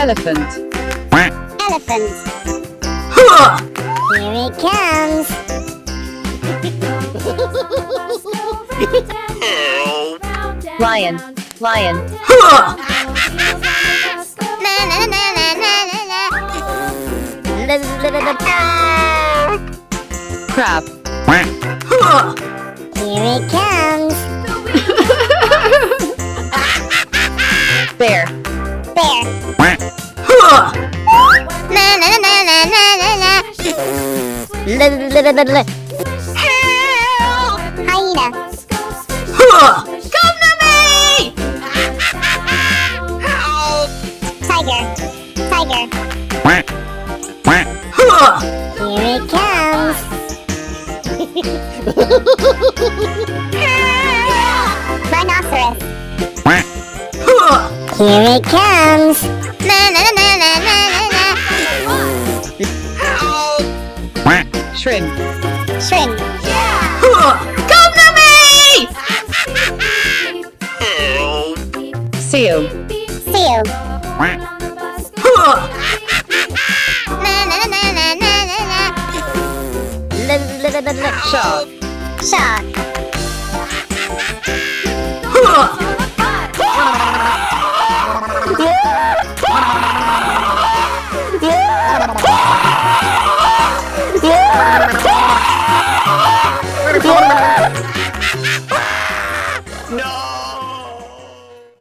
Elephant. Elephant. Here it comes. Lion. Lion. Crab. Here it comes. Bear. Bear. Hyena. Come to me! Tiger. Tiger. Here it comes. Rhinoceros. Here it comes. Shrimp. Shrimp. Come to me! Seal. Seal. Shark. Shark.